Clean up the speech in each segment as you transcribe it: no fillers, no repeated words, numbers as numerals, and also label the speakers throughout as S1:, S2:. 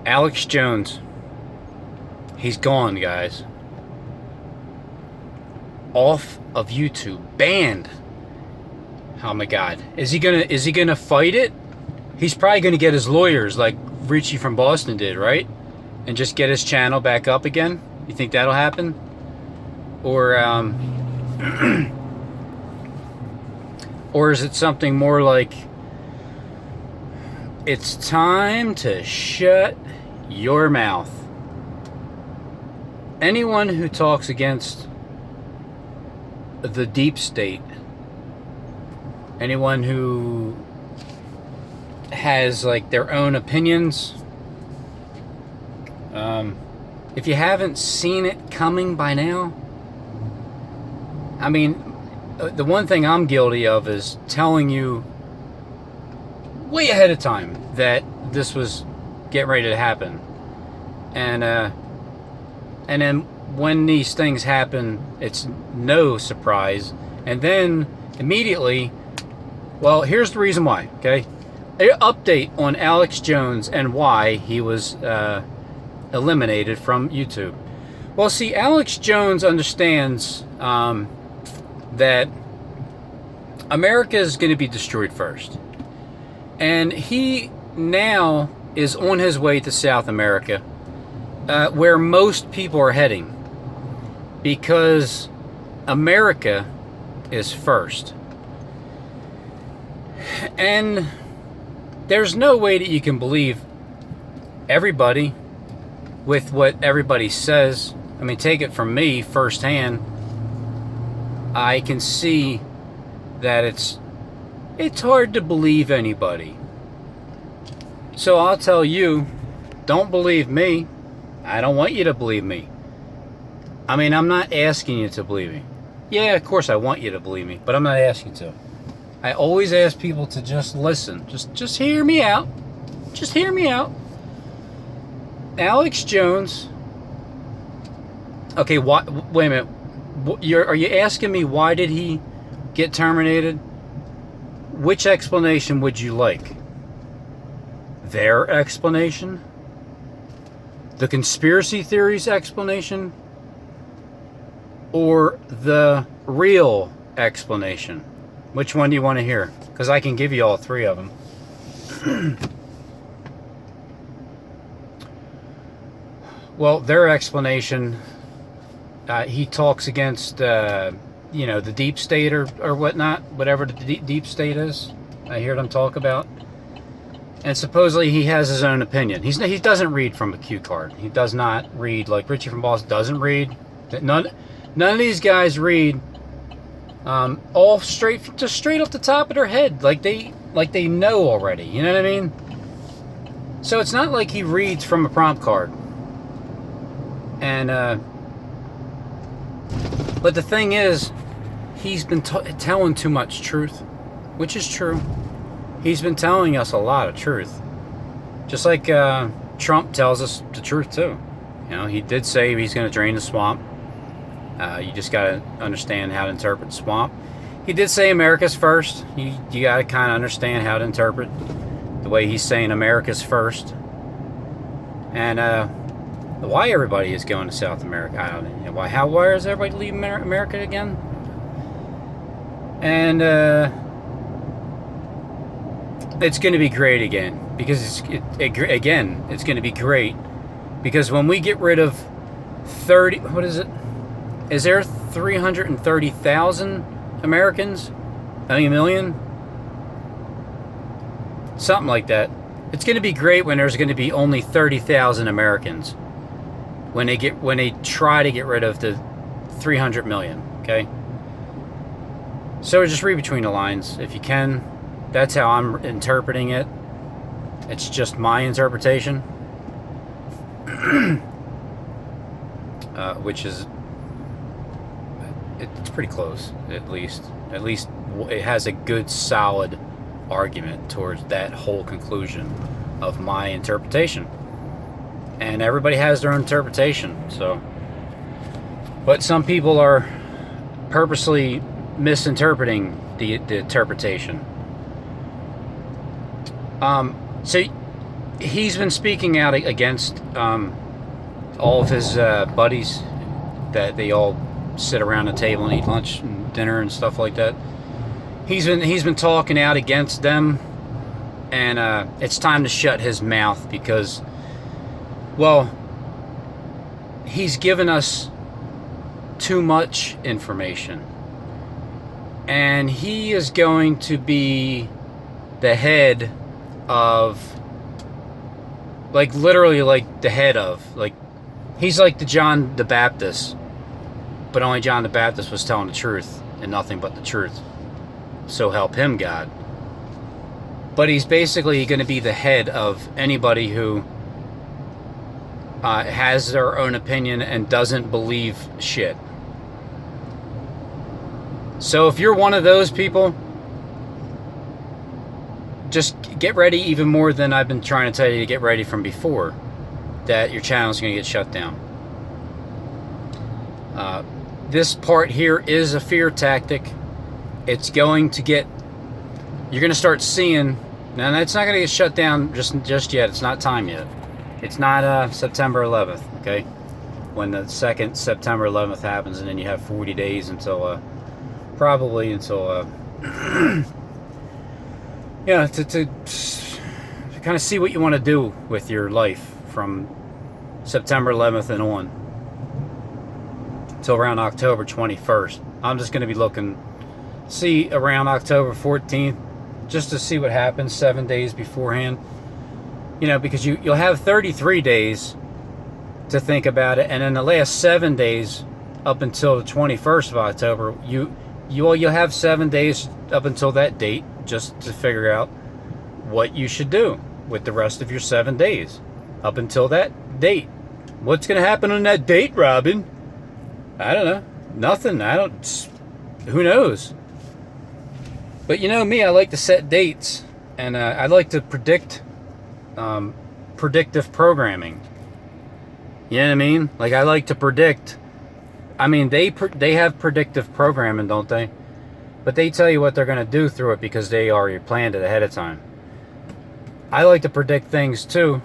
S1: Alex Jones. He's gone, guys. Off of YouTube. Banned. Oh my God. Is he gonna fight it? He's probably gonna get his lawyers like Richie from Boston did, right? And just get his channel back up again? You think that'll happen? Or or is it something more like, it's time to shut your mouth? Anyone who talks against the deep state, anyone who has like their own opinions, if you haven't seen it coming by now, I mean, the one thing I'm guilty of is telling you way ahead of time that this was getting ready to happen, and then when these things happen, it's no surprise, and then immediately, well, here's the reason why. Okay, an update on Alex Jones and why he was eliminated from YouTube. Well, see, Alex Jones understands that America is going to be destroyed first. And he now is on his way to South America, where most people are heading, because America is first. And there's no way that you can believe everybody with what everybody says. I mean, take it from me firsthand. I can see that it's hard to believe anybody. So I'll tell you, don't believe me. I don't want you to believe me. I mean, I'm not asking you to believe me. Yeah, of course I want you to believe me, but I'm not asking you to. I always ask people to just listen. Just hear me out. Just hear me out. Alex Jones. Okay, wait a minute. Are you asking me why did he get terminated? Which explanation would you like? Their explanation? The conspiracy theories explanation? Or the real explanation? Which one do you want to hear? Because I can give you all three of them. Well, their explanation, he talks against, the deep state or whatnot, whatever the deep state is. I hear them talk about. And supposedly he has his own opinion. He doesn't read from a cue card. He does not read, like Richie from Boston doesn't read. None of these guys read all straight off the top of their head, like they know already. You know what I mean? So it's not like he reads from a prompt card. And but the thing is, he's been telling too much truth, which is true. He's been telling us a lot of truth, just like Trump tells us the truth too. You know, he did say he's going to drain the swamp. You just got to understand how to interpret swamp. He did say America's first. You got to kind of understand how to interpret the way he's saying America's first. And why everybody is going to South America, I don't know. Why is everybody leaving America again? And it's going to be great again, because it's going to be great, because when we get rid of 30, what is it? Is there 330,000 Americans? I mean, a million? Something like that. It's going to be great when there's going to be only 30,000 Americans. When they try to get rid of the 300 million, okay? So just read between the lines if you can. That's how I'm interpreting it. It's just my interpretation. Which is, it's pretty close, at least. At least it has a good, solid argument towards that whole conclusion of my interpretation. And everybody has their own interpretation, so. But some people are purposely misinterpreting the interpretation. So he's been speaking out against all of his buddies that they all sit around the table and eat lunch and dinner and stuff like that. He's been talking out against them, and it's time to shut his mouth because, well, he's given us too much information, and he is going to be the head of, like, literally, like, the head of, like, he's like the John the Baptist, but only John the Baptist was telling the truth and nothing but the truth. So help him God. But he's basically going to be the head of anybody who has their own opinion and doesn't believe shit. So if you're one of those people, just get ready even more than I've been trying to tell you to get ready from before, that your channel is going to get shut down. This part here is a fear tactic. It's going to get, you're going to start seeing, now that's not going to get shut down just yet. It's not time yet. It's not September 11th, okay? When the second September 11th happens, and then you have 40 days until, probably until, yeah, to kind of see what you want to do with your life from September 11th and on till around October 21st. I'm just going to be looking, see around October 14th, just to see what happens 7 days beforehand. You know, because you'll have 33 days to think about it, and then the last 7 days up until the 21st of October, you'll have 7 days up until that date just to figure out what you should do with the rest of your 7 days up until that date. What's going to happen on that date, Robin? I don't know. Nothing. Who knows? But you know me, I like to set dates, and I like to predict predictive programming. You know what I mean? Like, I like to predict. I mean, they have predictive programming, don't they? But they tell you what they're going to do through it because they already planned it ahead of time. I like to predict things too.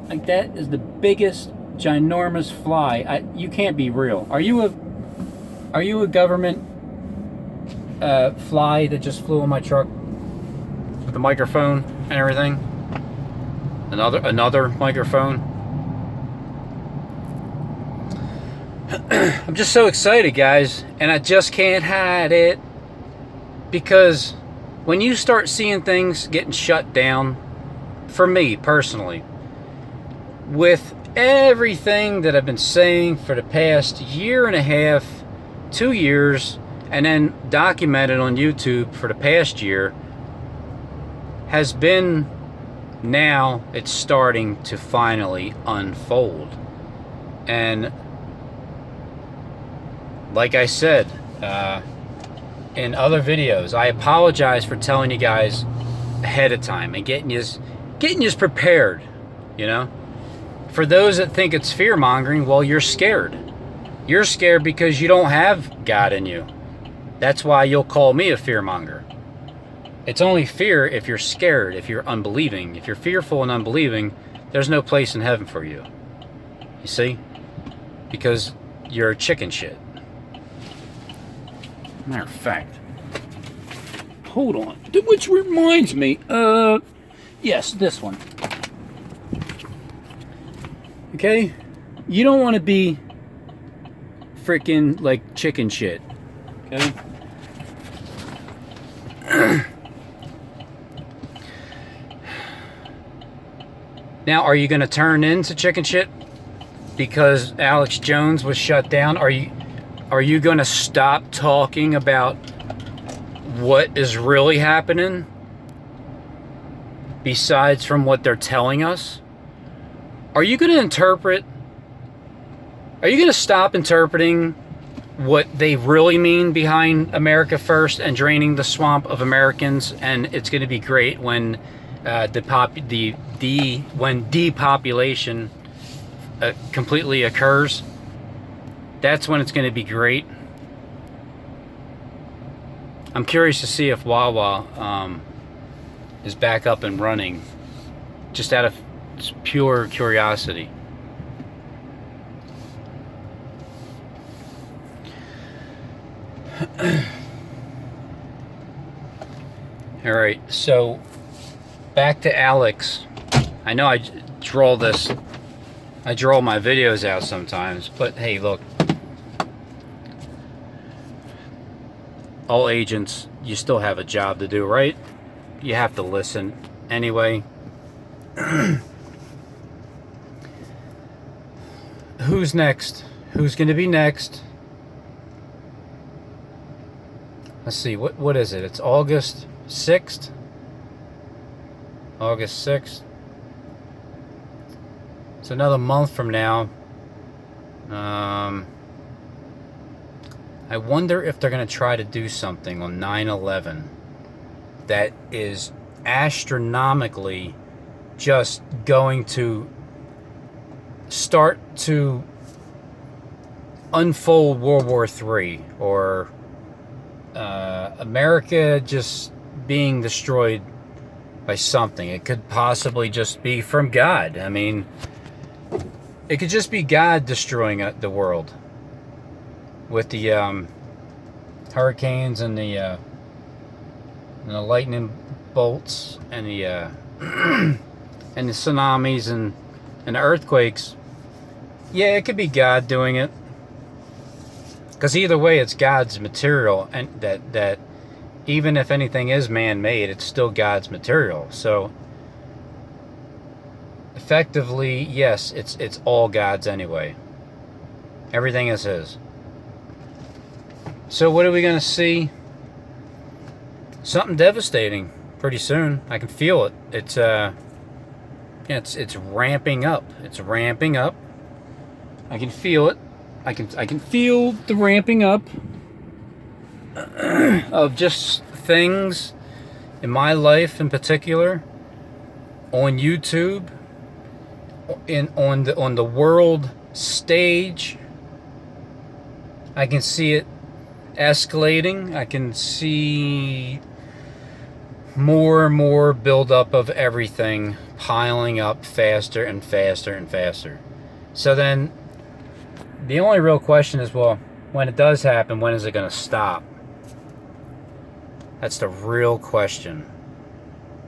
S1: Like, that is the biggest, ginormous fly. You can't be real. Are you a government fly that just flew on my truck with the microphone and everything? Another microphone. I'm just so excited, guys, and I just can't hide it, because when you start seeing things getting shut down, for me personally, with everything that I've been saying for the past year and a half, 2 years, and then documented on YouTube for the past year, has been, now it's starting to finally unfold. And like I said in other videos, I apologize for telling you guys ahead of time and getting you prepared, you know. For those that think it's fear-mongering, well, you're scared. You're scared because you don't have God in you. That's why you'll call me a fear-monger. It's only fear if you're scared, if you're unbelieving. If you're fearful and unbelieving, there's no place in heaven for you. You see? Because you're chicken shit. Matter of fact, hold on. Which reminds me, yes, this one. Okay? You don't want to be freaking like chicken shit. Okay? Now, are you going to turn into chicken shit because Alex Jones was shut down? Are you going to stop talking about what is really happening besides from what they're telling us? Are you going to stop interpreting what they really mean behind America First and draining the swamp of Americans, and it's going to be great when when depopulation completely occurs? That's when it's going to be great. I'm curious to see if Wawa is back up and running just out of pure curiosity. All right, so back to Alex. I know I draw my videos out sometimes, but hey, look, all agents, you still have a job to do, right? You have to listen anyway. Who's next? Who's going to be next? Let's see, what is it? It's August 6th. August 6th. It's another month from now. I wonder if they're going to try to do something on 9/11 that is astronomically just going to start to unfold World War III, or America just being destroyed by something. It could possibly just be from God. I mean, it could just be God destroying the world with the hurricanes and the lightning bolts and the and the tsunamis and the earthquakes. Yeah, it could be God doing it, because either way, it's God's material, and that even if anything is man-made, it's still God's material. So effectively, yes, it's all God's anyway. Everything is His. So what are we going to see? Something devastating pretty soon. I can feel it. It's ramping up. It's ramping up. I can feel it. I can feel the ramping up of just things in my life, in particular, on YouTube, on the world stage. I can see it escalating. I can see more and more buildup of everything piling up faster and faster and faster. So then the only real question is, well, when it does happen, when is it going to stop? That's the real question.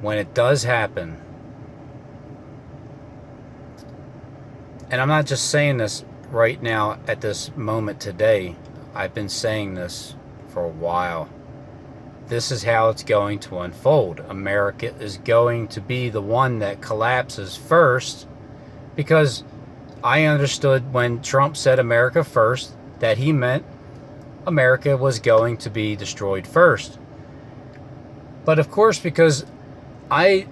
S1: When it does happen. And I'm not just saying this right now at this moment today. I've been saying this for a while. This is how it's going to unfold. America is going to be the one that collapses first, because I understood when Trump said America first that he meant America was going to be destroyed first. But of course, because I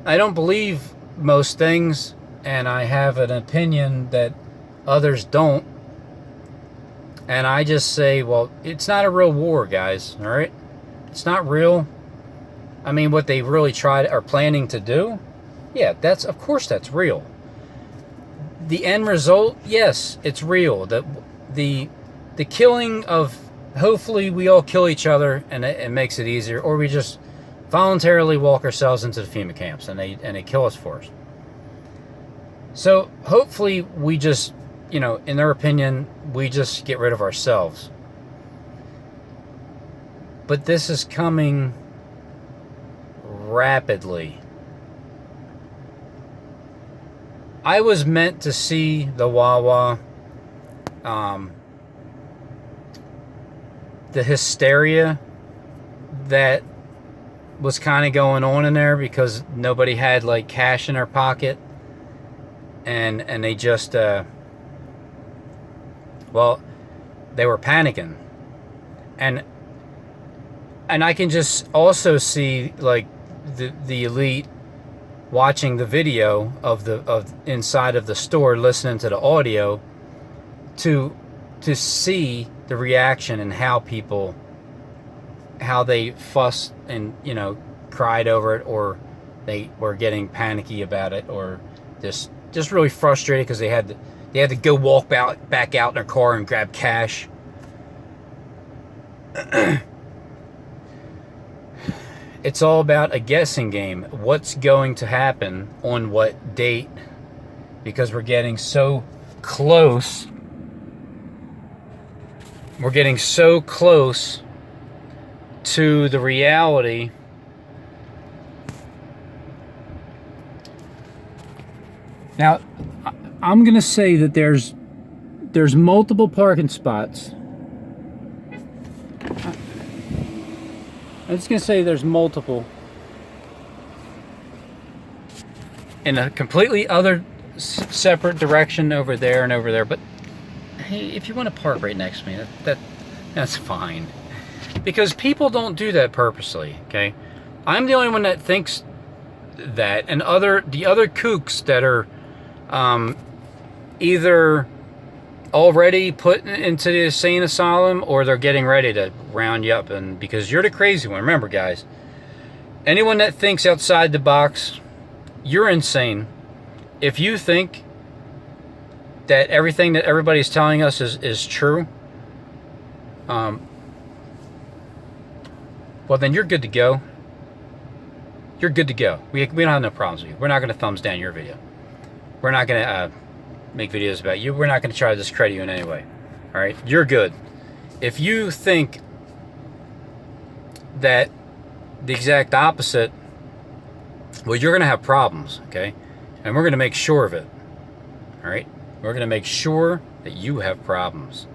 S1: don't believe most things, and I have an opinion that others don't, and I just say, well, it's not a real war, guys, all right? It's not real. I mean, what they really are planning to do, yeah, of course that's real. The end result, yes, it's real. The killing of, hopefully we all kill each other and it makes it easier, or we just voluntarily walk ourselves into the FEMA camps and they kill us for us. So hopefully we just, in their opinion, we just get rid of ourselves. But this is coming rapidly. I was meant to see the Wawa, the hysteria that was kind of going on in there, because nobody had like cash in their pocket, and they just they were panicking, and I can just also see like the elite watching the video of inside of the store, listening to the audio, to see the reaction and how they fussed and cried over it, or they were getting panicky about it, or just really frustrated because they had to go walk back out in their car and grab cash. it's all about a guessing game. What's going to happen on what date? Because we're getting so close. We're getting so close to the reality. Now, I'm going to say that there's multiple parking spots. I'm just going to say there's multiple in a completely other separate direction over there and over there. But hey, if you want to park right next to me, that's fine. Because people don't do that purposely, okay? I'm the only one that thinks that, and the other kooks that are either already put into the insane asylum or they're getting ready to round you up. And because you're the crazy one, remember guys, anyone that thinks outside the box, you're insane. If you think that everything that everybody's telling us is true, well then you're good to go. You're good to go. We don't have no problems with you. We're not going to thumbs down your video. We're not going to make videos about you. We're not going to try to discredit you in any way. All right? You're good. If you think that the exact opposite, well, you're going to have problems, okay? And we're going to make sure of it. All right? We're going to make sure that you have problems.